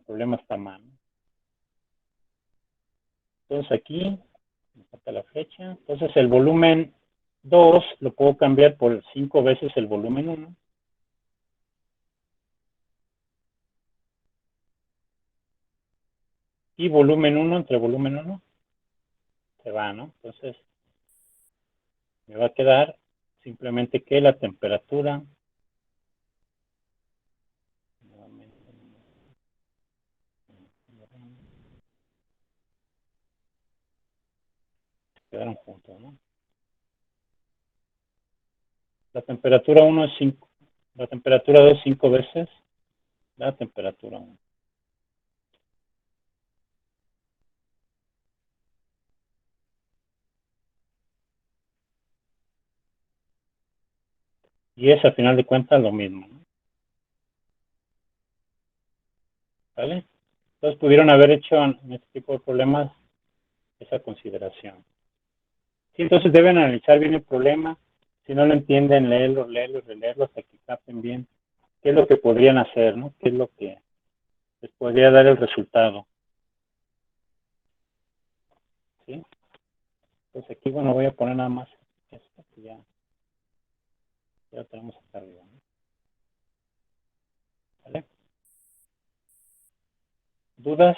problema está mal. Entonces aquí, me falta la flecha. Entonces el volumen 2 lo puedo cambiar por 5 veces el volumen 1. Y volumen 1 entre volumen 1 se va, ¿no? Entonces me va a quedar simplemente que la temperatura quedaron juntos, ¿no? La temperatura 1 es 5, la temperatura 2 5 veces la temperatura 1. Y es, al final de cuentas, lo mismo, ¿no? ¿Vale? Entonces pudieron haber hecho en este tipo de problemas esa consideración. Sí, entonces deben analizar bien el problema. Si no lo entienden, leerlo, releerlo hasta que capten bien qué es lo que podrían hacer, ¿no? Qué es lo que les podría dar el resultado. ¿Sí? Entonces aquí, bueno, voy a poner nada más esto, que ya lo tenemos acá arriba, ¿no? ¿Vale? ¿Dudas?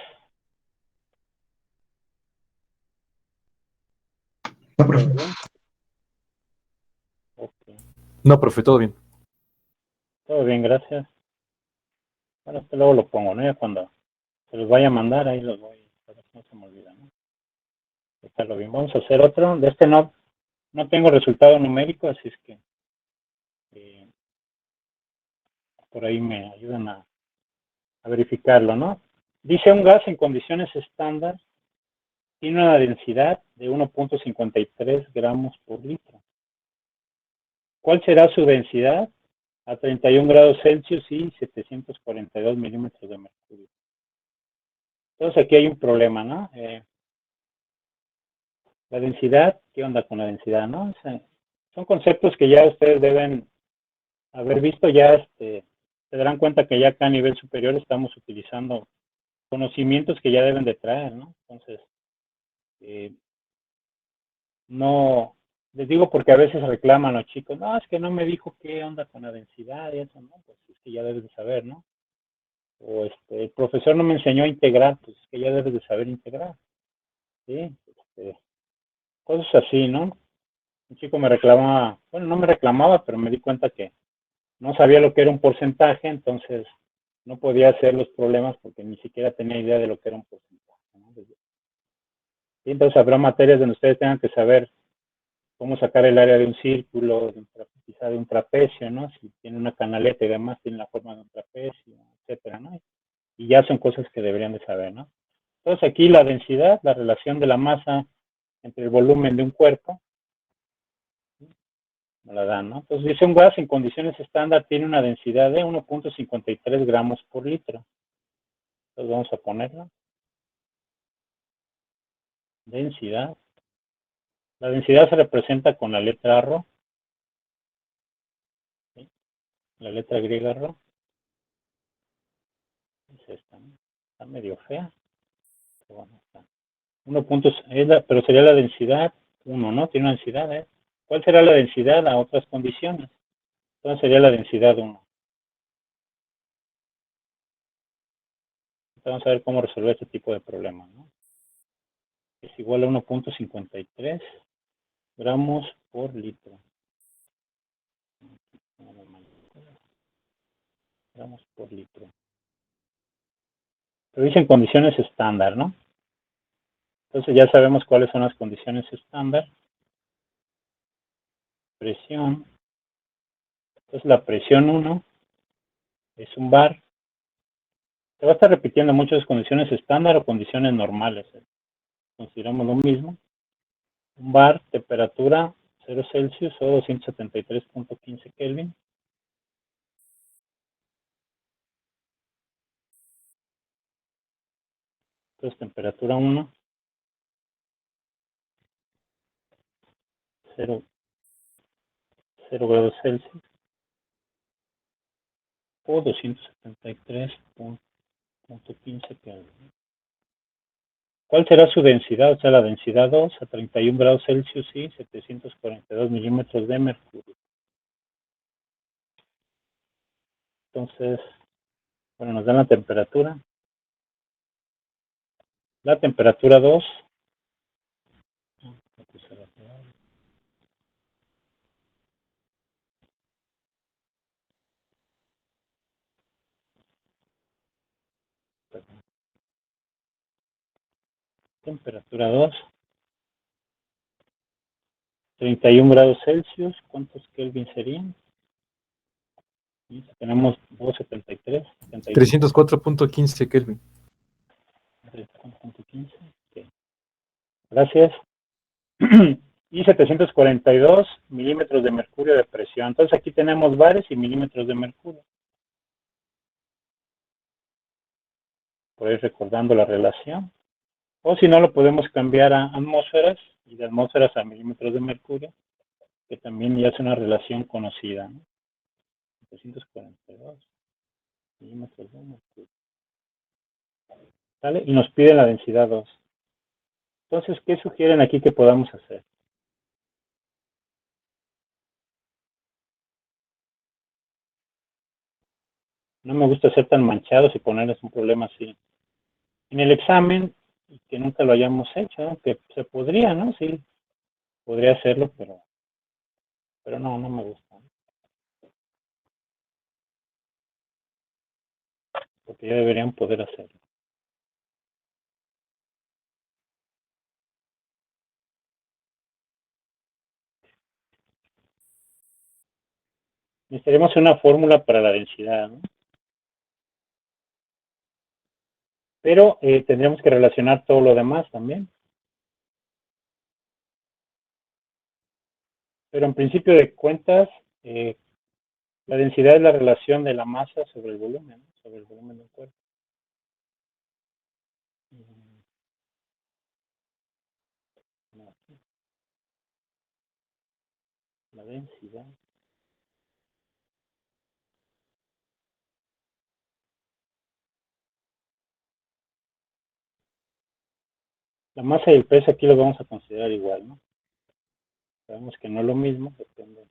No, profe. ¿Bien? Okay. No, profe, todo bien. Todo bien, gracias. Bueno, esto luego lo pongo, ¿no? Ya cuando se los vaya a mandar, ahí los voy, para que no se me olvida, ¿no? Está bien. Vamos a hacer otro. De este no tengo resultado numérico, así es que eh, por ahí me ayudan a verificarlo, ¿no? Dice un gas en condiciones estándar tiene una densidad de 1.53 gramos por litro. ¿Cuál será su densidad a 31 grados Celsius y 742 milímetros de mercurio? Entonces aquí hay un problema, ¿no? La densidad, ¿qué onda con la densidad, no? O sea, son conceptos que ya ustedes deben haber visto, ya se darán cuenta que ya acá a nivel superior estamos utilizando conocimientos que ya deben de traer, ¿no? Entonces, eh, no, les digo porque a veces reclaman los chicos, no, es que no me dijo qué onda con la densidad y eso, ¿no? Pues es que ya debes de saber, ¿no? O el profesor no me enseñó a integrar, pues es que ya debes de saber integrar, ¿sí? Cosas así, ¿no? Un chico me reclamaba, bueno, no me reclamaba, pero me di cuenta que no sabía lo que era un porcentaje, entonces no podía hacer los problemas porque ni siquiera tenía idea de lo que era un porcentaje, ¿no? Y entonces habrá materias donde ustedes tengan que saber cómo sacar el área de un círculo, quizá de un trapecio, ¿no? Si tiene una canaleta y demás, tiene la forma de un trapecio, etcétera, ¿no? Y ya son cosas que deberían de saber, ¿no? Entonces aquí la densidad, la relación de la masa entre el volumen de un cuerpo, ¿sí? Me la dan, ¿no? Entonces dice un gas en condiciones estándar tiene una densidad de 1.53 gramos por litro. Entonces vamos a ponerla. Densidad. La densidad se representa con la letra ρ, ¿sí? La letra griega ρ. Es esta, ¿no? Está medio fea, pero bueno, está. 1 puntos, pero sería la densidad 1, ¿no? Tiene una densidad, ¿eh? ¿Cuál será la densidad a otras condiciones? Entonces sería la densidad 1. Entonces vamos a ver cómo resolver este tipo de problemas, ¿no? Es igual a 1.53 gramos por litro. Gramos por litro. Pero dicen condiciones estándar, ¿no? Entonces ya sabemos cuáles son las condiciones estándar. Presión. Entonces la presión 1 es un bar. Se va a estar repitiendo muchas condiciones estándar o condiciones normales. Consideramos lo mismo. Un bar, temperatura 0 Celsius o 273.15 Kelvin. Entonces temperatura 1, 0, 0 grados Celsius o 273.15 15 Kelvin. ¿Cuál será su densidad? O sea, la densidad 2 a 31 grados Celsius y 742 milímetros de mercurio. Entonces, bueno, nos dan la temperatura. La temperatura 2. Temperatura 2. 31 grados Celsius. ¿Cuántos Kelvin serían? Y tenemos 273. 304.15 Kelvin. 304.15. Okay. Gracias. Y 742 milímetros de mercurio de presión. Entonces aquí tenemos bares y milímetros de mercurio. Por ahí recordando la relación. O si no, lo podemos cambiar a atmósferas y de atmósferas a milímetros de mercurio, que también ya es una relación conocida, ¿no? 742 milímetros de mercurio. ¿Sale? Y nos pide la densidad 2. Entonces, ¿qué sugieren aquí que podamos hacer? No me gusta ser tan manchados y ponerles un problema así en el examen y que nunca lo hayamos hecho, ¿no? Que se podría, ¿no? Sí, podría hacerlo, pero no, no me gusta, ¿no? Porque ya deberían poder hacerlo. Necesitaremos una fórmula para la densidad, ¿no? Pero tendríamos que relacionar todo lo demás también. Pero en principio de cuentas, la densidad es la relación de la masa sobre el volumen, ¿no? Sobre el volumen del cuerpo. La densidad. La masa y el peso aquí lo vamos a considerar igual, ¿no? Sabemos que no es lo mismo, depende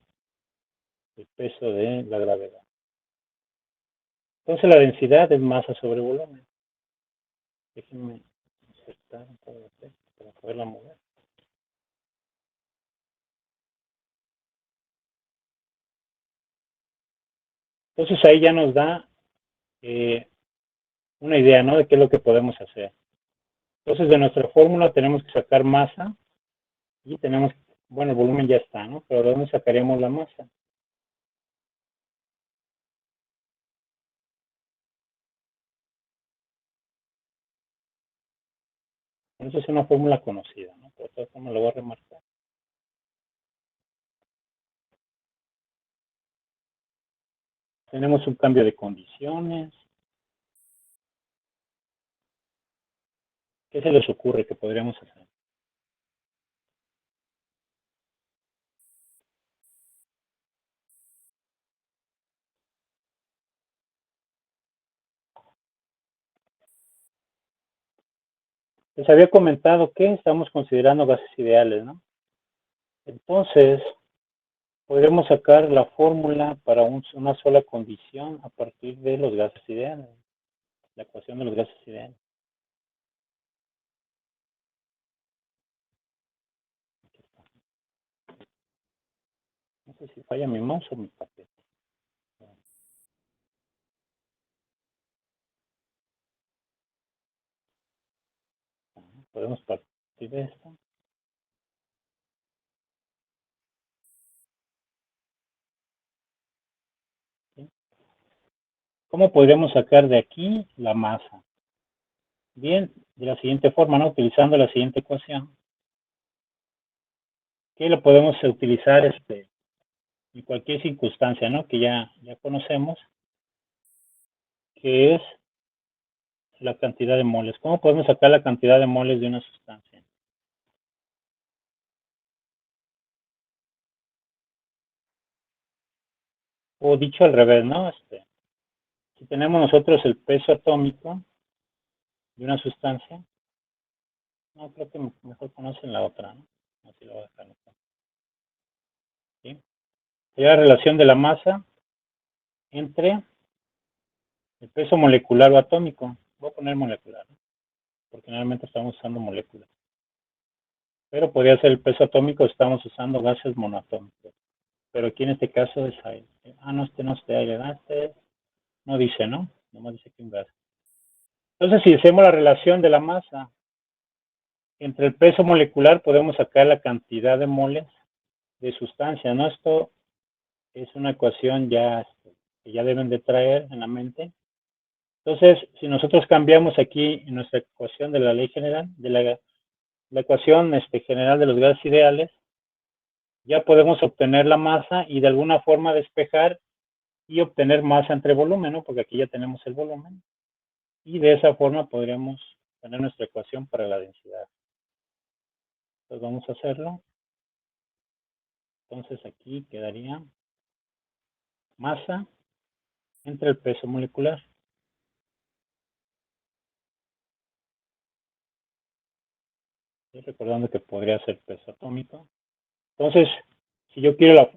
del peso de la gravedad. Entonces la densidad es masa sobre volumen. Déjenme insertar un poco de texto para poderla mover. Entonces ahí ya nos da una idea, ¿no? De qué es lo que podemos hacer. Entonces de nuestra fórmula tenemos que sacar masa y tenemos, bueno, el volumen ya está, ¿no? Pero ¿de dónde sacaríamos la masa? Esa es una fórmula conocida, ¿no? Pero de todas formas lo voy a remarcar. Tenemos un cambio de condiciones. ¿Qué se les ocurre que podríamos hacer? Les había comentado que estamos considerando gases ideales, ¿no? Entonces, podremos sacar la fórmula para una sola condición a partir de los gases ideales, la ecuación de los gases ideales. No sé si falla mi mouse o mi papel. Podemos partir de esto. ¿Sí? ¿Cómo podríamos sacar de aquí la masa? Bien, de la siguiente forma, ¿no? Utilizando la siguiente ecuación. Que lo podemos utilizar en cualquier circunstancia, ¿no? Que ya conocemos, que es la cantidad de moles. ¿Cómo podemos sacar la cantidad de moles de una sustancia? O dicho al revés, ¿no? Si tenemos nosotros el peso atómico, de una sustancia. No, creo que mejor conocen la otra, ¿no? Así lo voy a dejar. ¿Sí? Sería la relación de la masa entre el peso molecular o atómico. Voy a poner molecular, ¿no? Porque generalmente estamos usando moléculas. Pero podría ser el peso atómico, estamos usando gases monoatómicos. Pero aquí en este caso es aire. Ah, no, no es de aire, ¿no? No dice, ¿no? Nomás dice que un gas. Entonces, si hacemos la relación de la masa entre el peso molecular, podemos sacar la cantidad de moles de sustancia, ¿no? Esto es una ecuación ya que ya deben de traer en la mente. Entonces, si nosotros cambiamos aquí en nuestra ecuación de la ley general, de la ecuación general de los gases ideales, ya podemos obtener la masa y de alguna forma despejar y obtener masa entre volumen, ¿no? Porque aquí ya tenemos el volumen. Y de esa forma podríamos tener nuestra ecuación para la densidad. Entonces vamos a hacerlo. Entonces aquí quedaría masa entre el peso molecular. Y recordando que podría ser peso atómico. Entonces, si yo quiero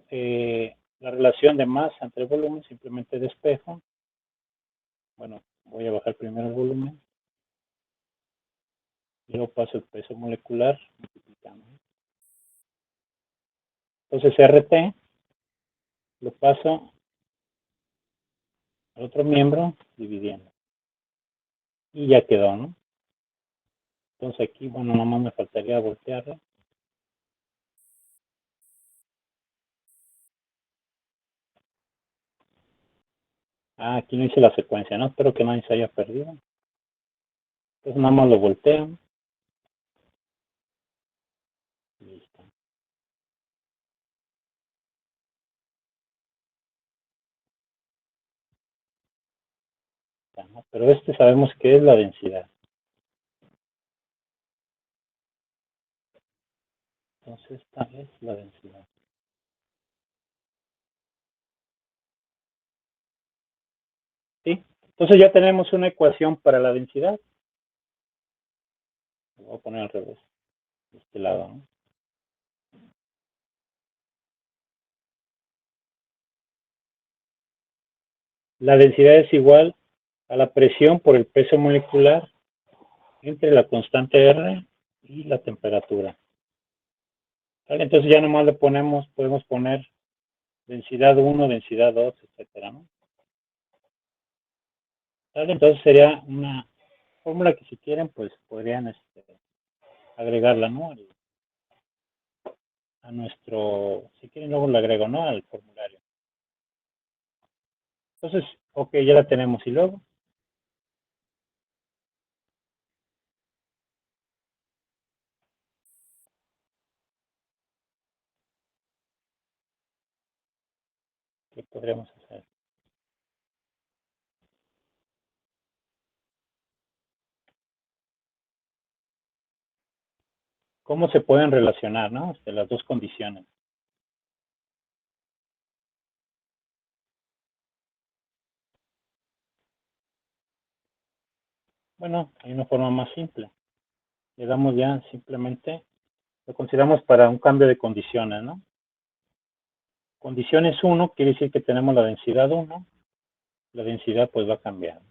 la relación de masa entre volumen, simplemente despejo. Bueno, voy a bajar primero el volumen. Y luego paso el peso molecular multiplicando. Entonces RT lo paso al otro miembro dividiendo. Y ya quedó, ¿no? Entonces aquí, bueno, nomás me faltaría voltearlo. Ah, aquí no hice la secuencia, ¿no? Espero que nadie se haya perdido. Entonces nada más lo volteo. Listo. Ya, ¿no? Pero sabemos que es la densidad. Entonces esta es la densidad. ¿Sí? Entonces ya tenemos una ecuación para la densidad. Lo voy a poner al revés. De este lado, ¿no? La densidad es igual a la presión por el peso molecular entre la constante R y la temperatura. ¿Vale? Entonces ya nomás le podemos poner densidad 1, densidad 2, etcétera, ¿no? ¿Vale? Entonces sería una fórmula que si quieren, pues podrían agregarla, ¿no? A nuestro, si quieren luego le agrego, ¿no? Al formulario. Entonces, ok, ya la tenemos. Y luego, ¿qué podríamos hacer? ¿Cómo se pueden relacionar, ¿no? Las dos condiciones. Bueno, hay una forma más simple. Le damos ya simplemente, lo consideramos para un cambio de condiciones, ¿no? Condiciones 1 quiere decir que tenemos la densidad 1, la densidad pues va a cambiar.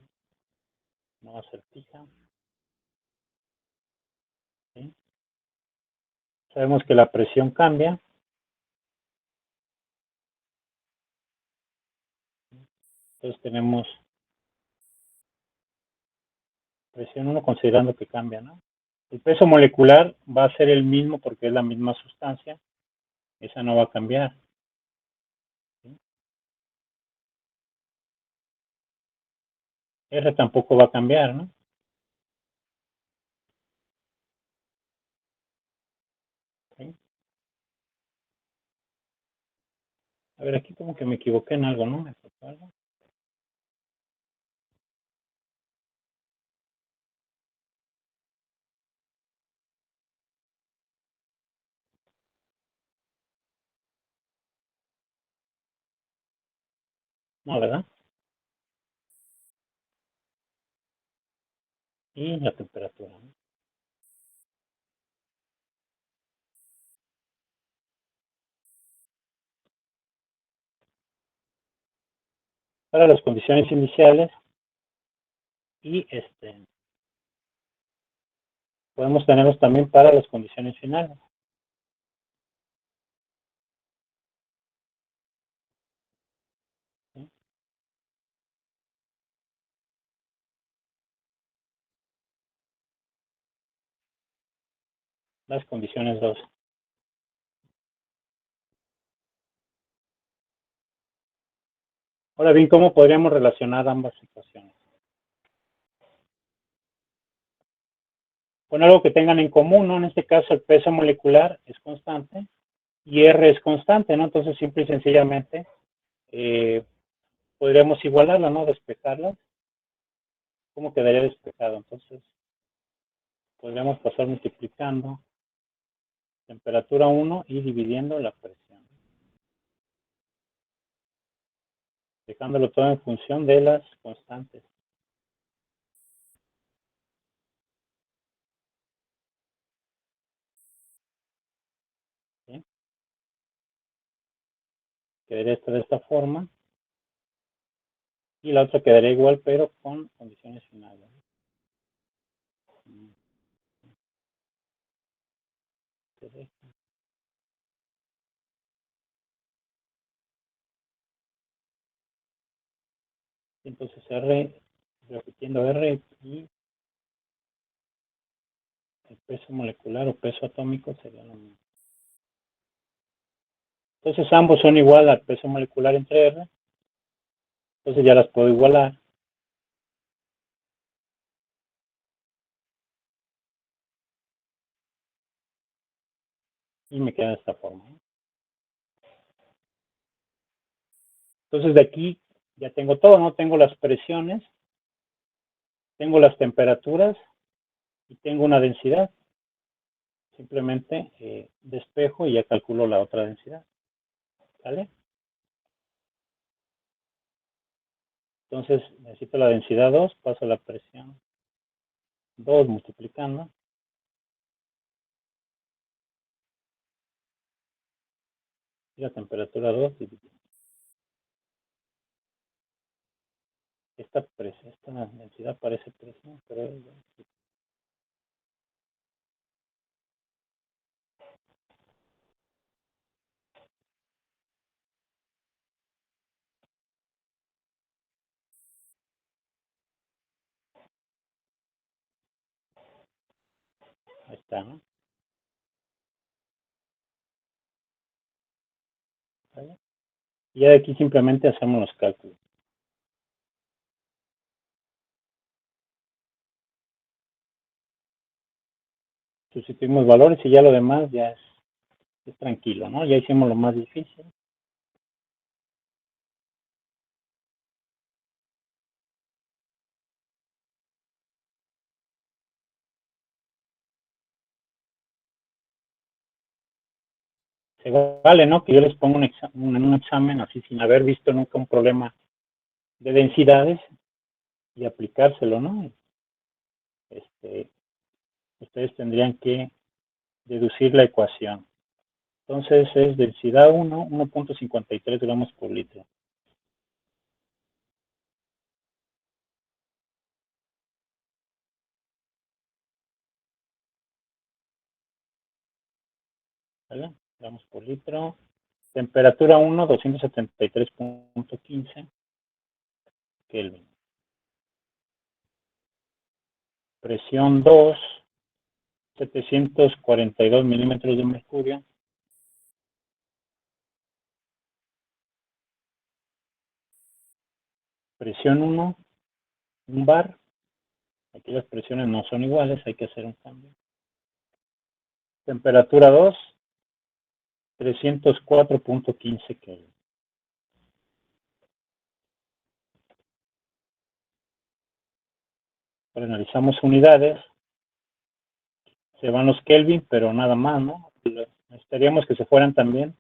No va a ser fija. ¿Sí? Sabemos que la presión cambia. Entonces tenemos presión 1 considerando que cambia, ¿no? El peso molecular va a ser el mismo porque es la misma sustancia. Esa no va a cambiar. ¿Sí? R tampoco va a cambiar, ¿no? ¿Sí? A ver, aquí como que me equivoqué en algo, ¿no? ¿Me faltó algo? No, ¿verdad? y la temperatura, ¿no? Para las condiciones iniciales y podemos tenerlos también para las condiciones finales. ¿Sí? Las condiciones 2. Ahora bien, ¿cómo podríamos relacionar ambas situaciones? Con algo que tengan en común, ¿no? En este caso el peso molecular es constante y R es constante, ¿no? Entonces simple y sencillamente podríamos igualarla, ¿no? Despejarla. ¿Cómo quedaría despejado? Entonces podríamos pasar multiplicando temperatura 1 y dividiendo la presión, dejándolo todo en función de las constantes. ¿Sí? Quedaría esto de esta forma y la otra quedaría igual pero con condiciones finales. Entonces R, repitiendo R y el peso molecular o peso atómico sería lo mismo. Entonces ambos son igual al peso molecular entre R, entonces ya las puedo igualar. Y me queda de esta forma. Entonces de aquí ya tengo todo, ¿no? Tengo las presiones, tengo las temperaturas y tengo una densidad. Simplemente despejo y ya calculo la otra densidad. ¿Vale? Entonces necesito la densidad 2, paso la presión 2 multiplicando. Y la temperatura 2 dividiendo. Esta densidad parece presión, pero es ahí está, ¿no? ¿Vale? Y ya de aquí simplemente hacemos los cálculos. Sustituimos valores y ya lo demás ya es tranquilo, ¿no? Ya hicimos lo más difícil. Se vale, ¿no? Que yo les ponga en un examen así sin haber visto nunca un problema de densidades y aplicárselo, ¿no? Ustedes tendrían que deducir la ecuación. Entonces es densidad 1, 1.53 gramos por litro. ¿Vale? Gramos por litro. Temperatura 1, 273.15 Kelvin. Presión 2, 742 milímetros de mercurio. Presión 1, un bar. Aquí las presiones no son iguales, hay que hacer un cambio. Temperatura 2, 304.15 Kelvin. Ahora analizamos unidades. Se van los Kelvin, pero nada más, ¿no? Necesitaríamos que se fueran también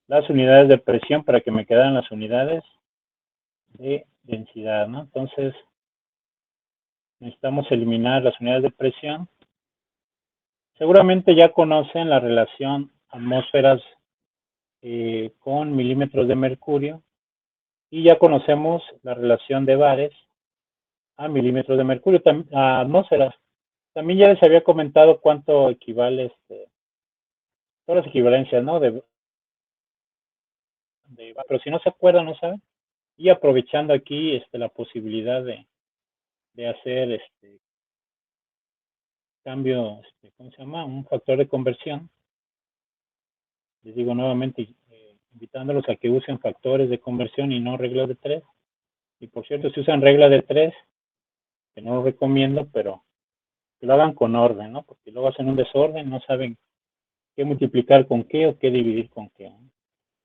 las unidades de presión para que me quedaran las unidades de densidad, ¿no? Entonces, necesitamos eliminar las unidades de presión. Seguramente ya conocen la relación atmósferas con milímetros de mercurio y ya conocemos la relación de bares a milímetros de mercurio, a atmósferas. También ya les había comentado cuánto equivale todas las equivalencias, ¿no? Pero si no se acuerdan, no saben. Y aprovechando aquí la posibilidad de hacer cambio, ¿cómo se llama? Un factor de conversión. Les digo nuevamente, invitándolos a que usen factores de conversión y no reglas de 3. Y por cierto, si usan regla de 3, que no lo recomiendo, pero que lo hagan con orden, ¿no? Porque luego hacen un desorden, no saben qué multiplicar con qué o qué dividir con qué, ¿no?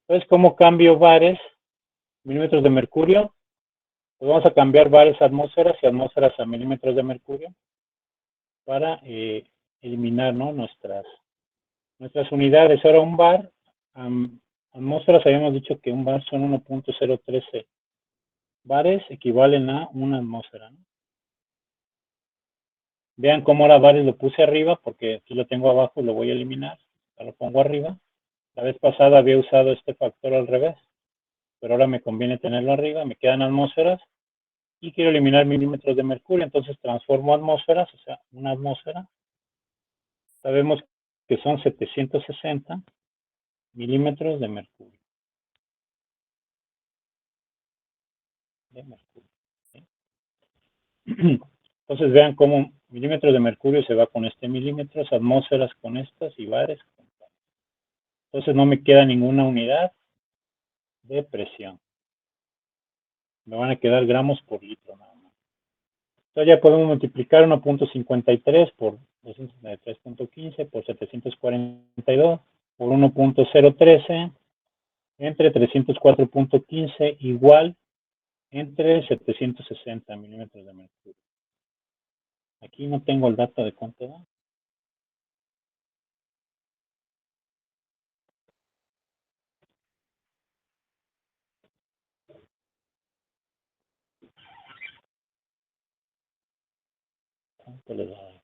Entonces, ¿cómo cambio bares, milímetros de mercurio? Pues vamos a cambiar bares a atmósferas y atmósferas a milímetros de mercurio para eliminar, ¿no? nuestras unidades. Ahora un bar, atmósferas, habíamos dicho que un bar son 1.013 bares, equivalen a una atmósfera, ¿no? Vean cómo ahora bares lo puse arriba, porque aquí lo tengo abajo y lo voy a eliminar. Ahora lo pongo arriba. La vez pasada había usado este factor al revés, pero ahora me conviene tenerlo arriba. Me quedan atmósferas y quiero eliminar milímetros de mercurio, entonces transformo atmósferas, o sea, una atmósfera. Sabemos que son 760 milímetros de mercurio. ¿Sí? Entonces vean cómo milímetros de mercurio se va con milímetros, atmósferas con estas y bares con estas. Entonces no me queda ninguna unidad de presión. Me van a quedar gramos por litro nada más. Entonces ya podemos multiplicar 1.53 por 273.15 por 742 por 1.013 entre 304.15 igual entre 760 milímetros de mercurio. Aquí no tengo el dato de cuánto da. ¿Cuánto le da?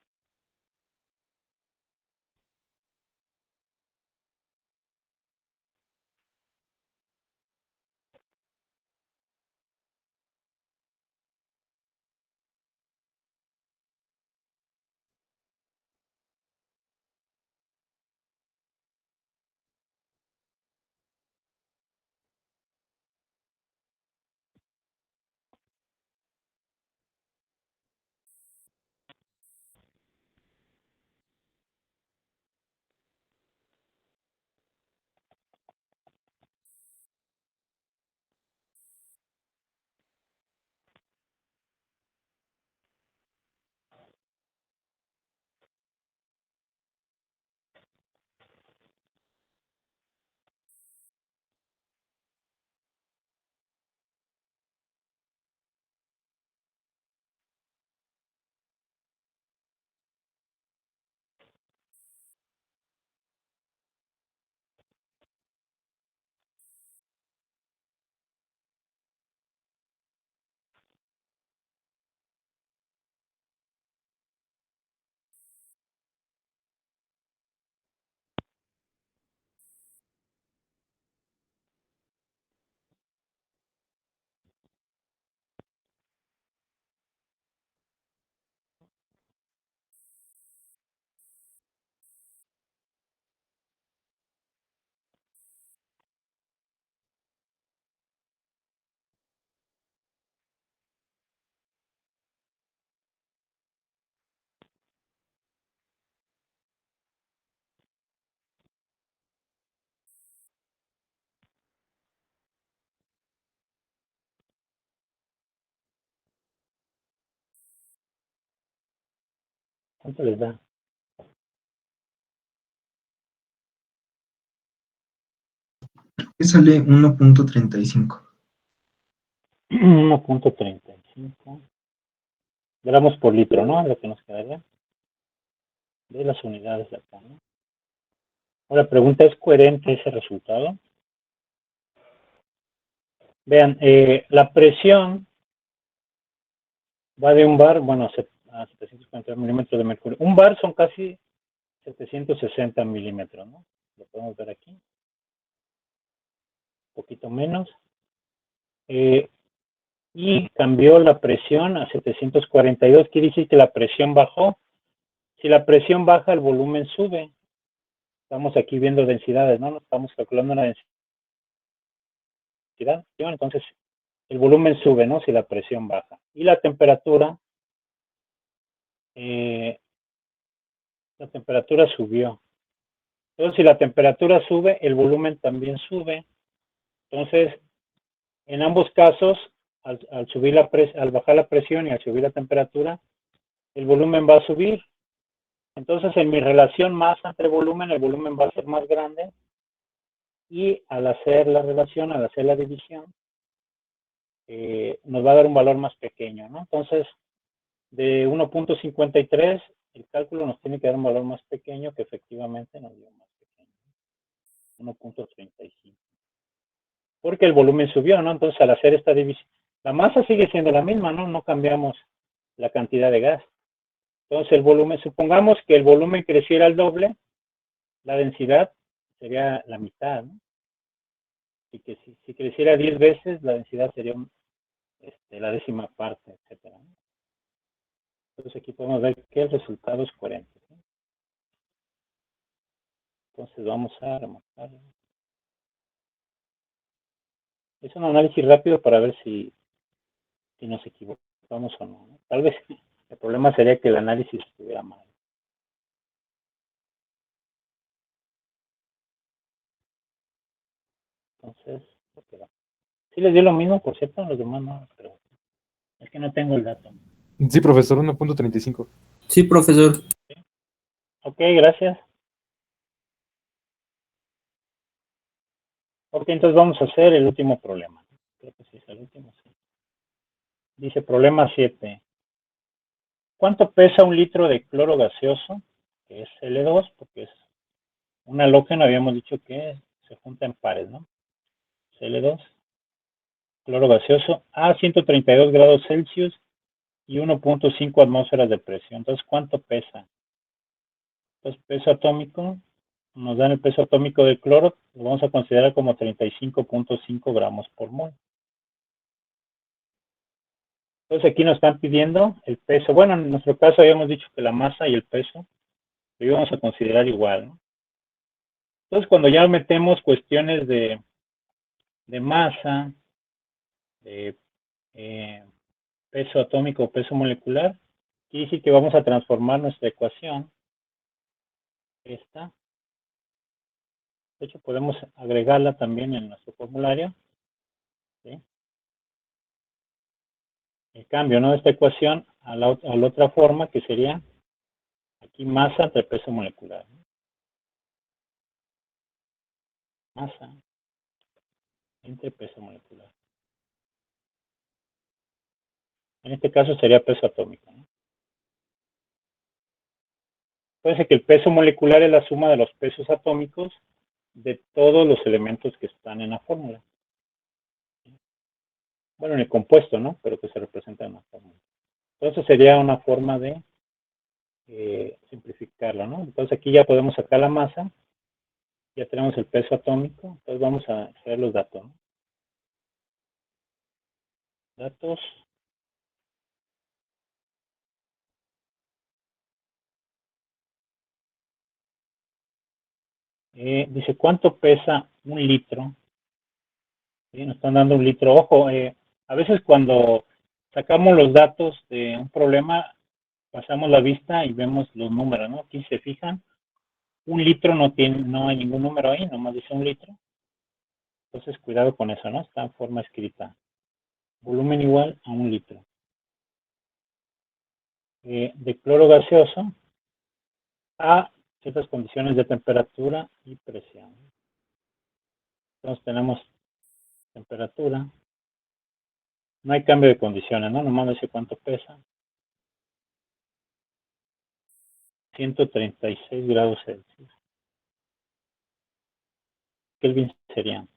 ¿Cuánto les da? Sale 1.35. 1.35 gramos por litro, ¿no? Lo que nos quedaría de las unidades de acá, ¿no? Ahora, pregunta, ¿es coherente ese resultado? Vean, la presión va de un bar, bueno, a 742 milímetros de mercurio. Un bar son casi 760 milímetros, ¿no? Lo podemos ver aquí. Un poquito menos. Y cambió la presión a 742, quiere decir que la presión bajó. Si la presión baja, el volumen sube. Estamos aquí viendo densidades, ¿no? Estamos calculando una densidad. Entonces, el volumen sube, ¿no? Si la presión baja. Y la temperatura subió. Entonces, si la temperatura sube, el volumen también sube. Entonces, en ambos casos, al bajar la presión y al subir la temperatura, el volumen va a subir. Entonces, en mi relación masa entre volumen, el volumen va a ser más grande. Y al hacer la relación, al hacer la división, nos va a dar un valor más pequeño, ¿no? Entonces, de 1.53, el cálculo nos tiene que dar un valor más pequeño que efectivamente nos dio más pequeño. 1.35. Porque el volumen subió, ¿no? Entonces, al hacer esta división, la masa sigue siendo la misma, ¿no? No cambiamos la cantidad de gas. Entonces, el volumen, supongamos que el volumen creciera al doble, la densidad sería la mitad, ¿no? Y que si creciera 10 veces, la densidad sería la décima parte, etcétera, ¿no? Entonces, aquí podemos ver que el resultado es coherente, ¿no? Entonces, vamos a remontarlo. Es un análisis rápido para ver si nos equivocamos o no, ¿no? Tal vez el problema sería que el análisis estuviera mal. Entonces, sí les dio lo mismo, por cierto, a los demás no, pero es que no tengo el dato. Sí, profesor, 1.35. Sí, profesor. Ok, gracias. Ok, entonces vamos a hacer el último problema. Creo que sí es el último, sí. Dice problema 7. ¿Cuánto pesa un litro de cloro gaseoso? Que es L2, porque es un halógeno, habíamos dicho que se junta en pares, ¿no? L2, cloro gaseoso, a 132 grados Celsius y 1.5 atmósferas de presión. Entonces, ¿cuánto pesa? Entonces, peso atómico, nos dan el peso atómico del cloro, lo vamos a considerar como 35.5 gramos por mol. Entonces, aquí nos están pidiendo el peso. Bueno, en nuestro caso habíamos dicho que la masa y el peso lo íbamos a considerar igual, ¿no? Entonces, cuando ya metemos cuestiones de masa, de peso atómico o peso molecular, quiere decir que vamos a transformar nuestra ecuación. Esta. De hecho, podemos agregarla también en nuestro formulario. ¿Sí? El cambio, ¿no? De esta ecuación a la otra forma, que sería aquí masa entre peso molecular, ¿no? Masa entre peso molecular. En este caso sería peso atómico, ¿no? Puede que el peso molecular es la suma de los pesos atómicos de todos los elementos que están en la fórmula. Bueno, en el compuesto, ¿no? Pero que se representa en la fórmula. Entonces sería una forma de simplificarlo, ¿no? Entonces aquí ya podemos sacar la masa, ya tenemos el peso atómico, entonces vamos a hacer los datos, ¿no? Datos. Dice, ¿cuánto pesa un litro? ¿Sí? Nos están dando un litro. Ojo, a veces cuando sacamos los datos de un problema, pasamos la vista y vemos los números, ¿no? Aquí se fijan, un litro no hay ningún número ahí, nomás dice un litro. Entonces, cuidado con eso, ¿no? Está en forma escrita. Volumen igual a un litro. De cloro gaseoso a ciertas condiciones de temperatura y presión. Entonces tenemos temperatura. No hay cambio de condiciones, ¿no? Nomás dice cuánto pesa. 136 grados Celsius. Kelvin serían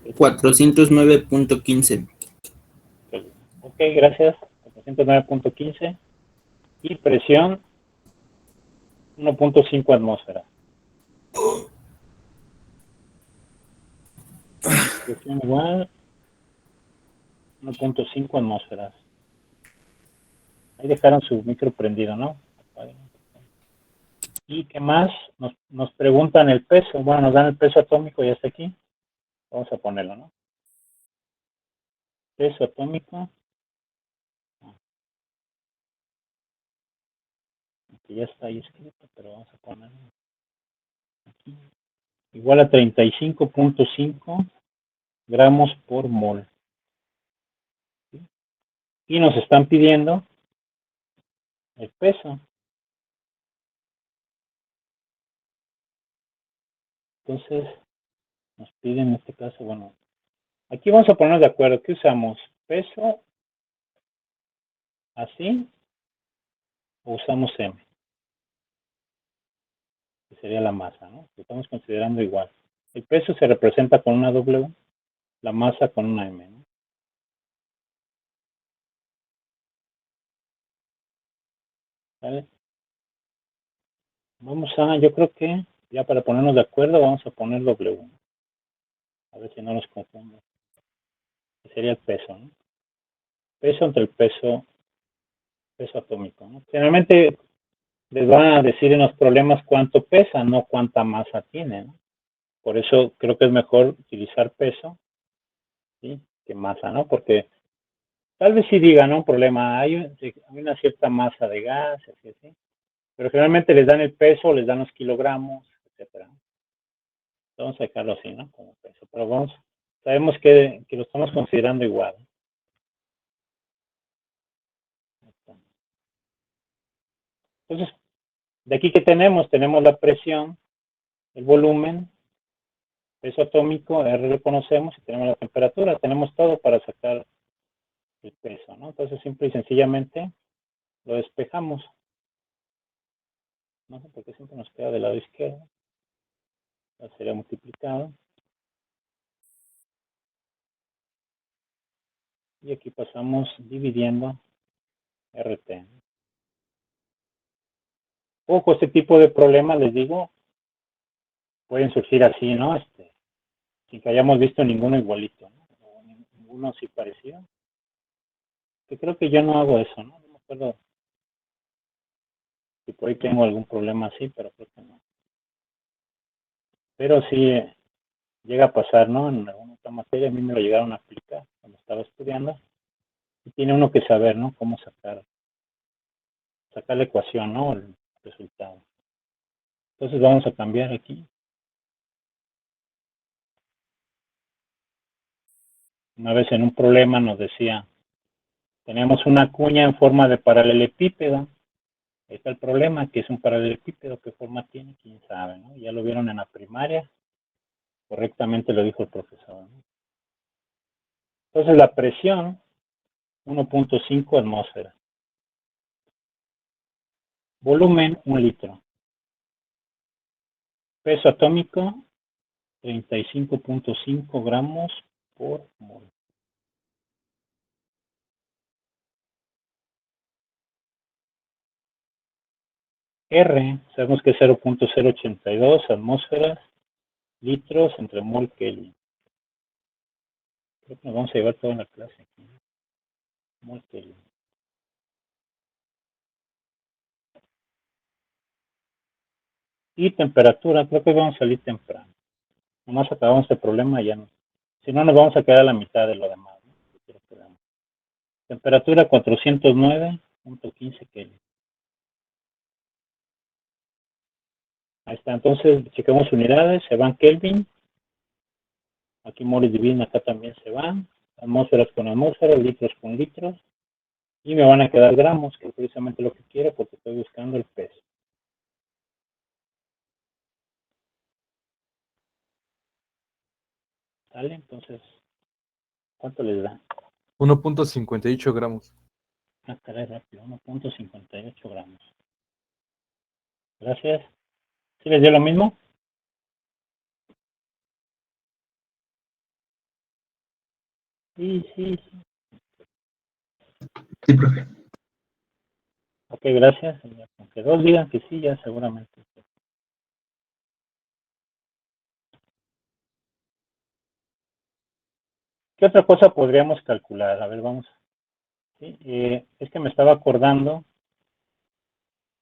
409.15. Ok. Ok, gracias. 409.15. Y presión 1.5 atmósferas. Presión igual 1.5 atmósferas. Ahí dejaron su micro prendido, ¿no? ¿Y qué más? Nos preguntan el peso. Bueno, nos dan el peso atómico y hasta aquí. Vamos a ponerlo, ¿no? Peso atómico. Que ya está ahí escrito, pero vamos a ponerlo aquí. Igual a 35.5 gramos por mol. ¿Sí? Y nos están pidiendo el peso. Entonces, nos piden en este caso, bueno, aquí vamos a ponernos de acuerdo. ¿Qué usamos? ¿Peso así o usamos M? Que sería la masa, ¿no? Lo estamos considerando igual. El peso se representa con una W, la masa con una M, ¿no? ¿Vale? Vamos a, yo creo que ya para ponernos de acuerdo vamos a poner W. A ver si no nos confundimos. Sería el peso, ¿no? Peso entre el peso atómico, ¿no? Generalmente les van a decir en los problemas cuánto pesa, no cuánta masa tiene, ¿no? Por eso creo que es mejor utilizar peso, ¿sí? Que masa, ¿no? Porque tal vez sí digan, ¿no? Un problema, hay una cierta masa de gas, así, así, pero generalmente les dan el peso, les dan los kilogramos, etcétera. Vamos a dejarlo así, ¿no? Como peso, pero vamos, sabemos que lo estamos considerando igual. Entonces, de aquí que tenemos la presión, el volumen, peso atómico, R lo conocemos y tenemos la temperatura, tenemos todo para sacar el peso, ¿no? Entonces, simple y sencillamente lo despejamos. No sé por qué siempre nos queda del lado izquierdo. Ya sería multiplicado. Y aquí pasamos dividiendo RT. Ojo, este tipo de problemas, les digo, pueden surgir así, ¿no? Sin que hayamos visto ninguno igualito, ¿no? O ninguno así parecido. Que creo que yo no hago eso, ¿no? No me acuerdo si por ahí tengo algún problema así, pero creo que no. Pero sí llega a pasar, ¿no? En alguna otra materia a mí me lo llegaron a aplicar cuando estaba estudiando. Y tiene uno que saber, ¿no? Cómo sacar la ecuación, ¿no? El resultado. Entonces vamos a cambiar aquí. Una vez en un problema nos decía, tenemos una cuña en forma de paralelepípedo. Ahí está el problema, que es un paralelepípedo. ¿Qué forma tiene? Quién sabe, ¿no? Ya lo vieron en la primaria. Correctamente lo dijo el profesor, ¿no? Entonces la presión, 1.5 atmósferas. Volumen, 1 litro. Peso atómico, 35.5 gramos por mol. R, sabemos que es 0.082 atmósferas, litros entre mol Kelvin. Creo que nos vamos a llevar todo en la clase aquí. Mol Kelvin. Y temperatura, creo que vamos a salir temprano. Nomás acabamos el problema y ya no. Si no, nos vamos a quedar a la mitad de lo demás, ¿no? Temperatura 409.15 Kelvin. Ahí está, entonces chequemos unidades, se van Kelvin. Aquí moles dividen, acá también se van. Atmósferas con atmósferas, litros con litros. Y me van a quedar gramos, que es precisamente lo que quiero porque estoy buscando el peso. ¿Sale? Entonces, ¿cuánto les da? 1.58 gramos. Ah, caray, rápido, 1.58 gramos. Gracias. ¿Sí les dio lo mismo? Sí, sí, sí. Sí, profe. Ok, gracias. Aunque dos digan que sí, ya seguramente. ¿Qué otra cosa podríamos calcular? A ver, vamos. ¿Sí? Es que me estaba acordando,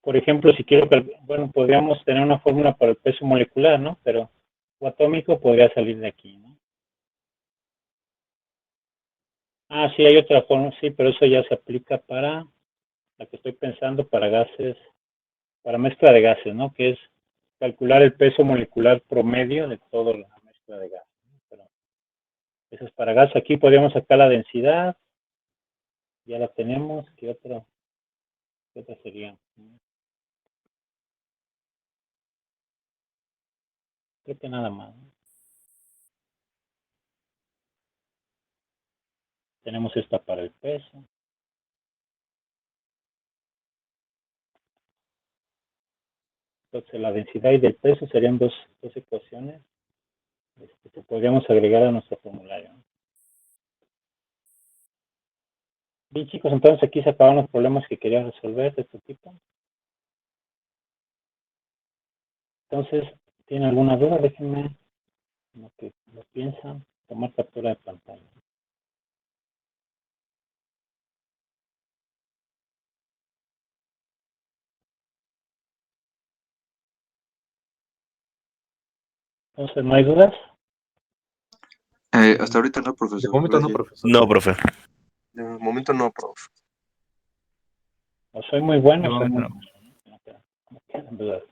por ejemplo, si quiero, bueno, podríamos tener una fórmula para el peso molecular, ¿no? Pero o atómico podría salir de aquí, ¿no? Ah, sí, hay otra forma, sí, pero eso ya se aplica para la que estoy pensando, para gases, para mezcla de gases, ¿no? Que es calcular el peso molecular promedio de toda la mezcla de gases, ¿no? Pero eso es para gas. Aquí podríamos sacar la densidad, ya la tenemos. ¿Qué otra sería? Creo que nada más, ¿no? Tenemos esta para el peso. Entonces la densidad y del peso serían dos ecuaciones que podríamos agregar a nuestro formulario, ¿no? Bien, chicos, entonces aquí se acaban los problemas que quería resolver de este tipo. Entonces, ¿tienen alguna duda? Déjenme lo que lo piensan, tomar captura de pantalla. Entonces, ¿no hay dudas? Hasta ahorita no, De profesor. momento no, Gracias. profesor. No, profe. De momento no, profe. ¿O soy muy bueno o soy momento muy no. malo? No quedan dudas.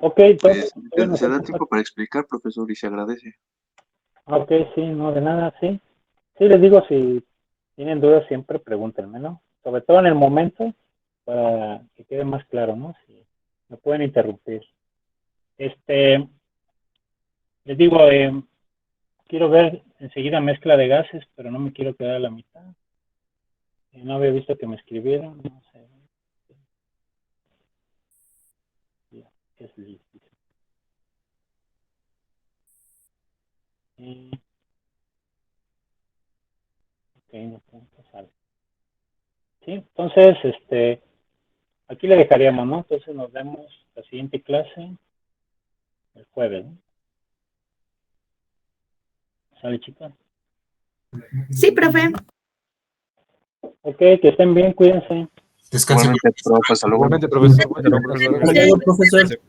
Ok, entonces, Pues, se da tiempo para explicar, profesor, y se agradece. ok, sí, no, de nada, sí. Sí, les digo, si tienen dudas siempre pregúntenme, ¿no? Sobre todo en el momento, para que quede más claro, ¿no? Si me pueden interrumpir. Les digo, quiero ver enseguida mezcla de gases, pero no me quiero quedar a la mitad. No había visto que me escribieron, no sé. Ya, ¿qué es listo? Ok, no punto, sale. Sí, entonces, aquí le dejaríamos, ¿no? Entonces nos vemos la siguiente clase el jueves, ¿no? ¿Sale, chicas? Sí, profe. Ok, que estén bien, cuídense. Descanse. Igualmente, profe, hasta luego. Igualmente, profesor. Hasta luego, profesor.